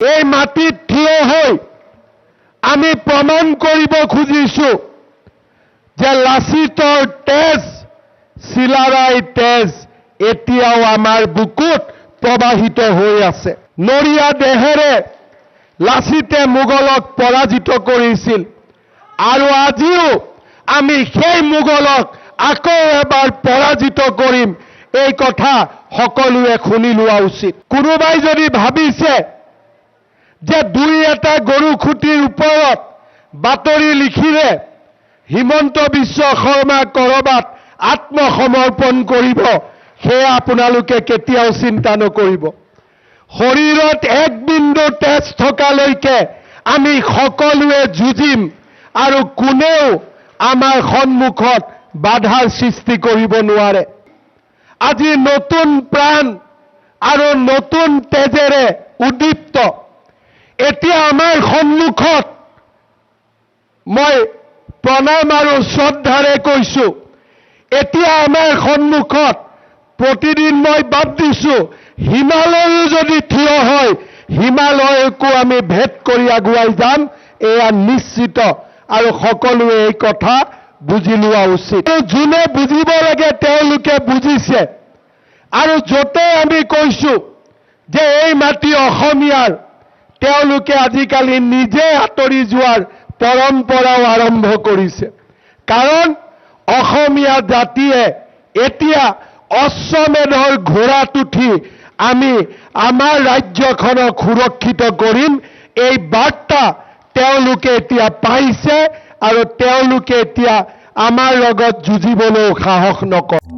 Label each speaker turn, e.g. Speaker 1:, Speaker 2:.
Speaker 1: এই মাটিত থিয় হৈ আমি প্ৰমাণ কৰিব খুজিছো যে লাচিতৰ তেজ, চিলাৰায় তেজ এতিয়াও আমাৰ বুকুত প্ৰবাহিত হৈ আছে। নৰিয়া দেহেৰে লাচিতে মোগলক পৰাজিত কৰিছিল আৰু আজিও আমি সেই মোগলক আকৌ এবাৰ পৰাজিত কৰিম, এই কথা সকলোৱে শুনি লোৱা উচিত। কোনোবাই যদি ভাবিছে যে দুই এটা গৰু খুঁটিৰ ওপৰত বাতৰি লিখিলে হিমন্ত বিশ্ব শৰ্মা কৰবাত আত্মসমৰ্পণ কৰিব, সেয়া আপোনালোকে কেতিয়াও চিন্তা নকৰিব। শৰীৰত এক বিন্দু তেজ থকালৈকে আমি সকলোৱে যুঁজিম আৰু কোনেও আমাৰ সন্মুখত বাধাৰ সৃষ্টি কৰিব নোৱাৰে। আজি নতুন প্ৰাণ আৰু নতুন তেজেৰে উদ্দীপ্ত এতিয়া আমাৰ সন্মুখত মই প্ৰণাম আৰু শ্ৰদ্ধাৰে কৈছো, এতিয়া আমাৰ সন্মুখত প্ৰতিদিন মই বাদ দিছো হিমালয়ো যদি থিয় হয় হিমালয়কো আমি ভেদ কৰি আগুৱাই যাম, এয়া নিশ্চিত আৰু সকলোৱে এই কথা বুজি লোৱা উচিত। যোনে বুজিব লাগে তেওঁলোকে বুজিছে আৰু য'তে আমি কৈছো যে এই মাটি অসমীয়াৰ, তেওঁলোকে আজিকালি নিজে আঁতৰি যোৱাৰ পৰম্পৰাও আৰম্ভ কৰিছে। কাৰণ অসমীয়া জাতিয়ে এতিয়া অশ্বমেধৰ ঘোঁৰাত উঠি আমি আমাৰ ৰাজ্যখনক সুৰক্ষিত কৰিম, এই বাৰ্তা তেওঁলোকে এতিয়া পাইছে আৰু তেওঁলোকে এতিয়া আমাৰ লগত যুঁজিবলৈও সাহস নকৰে।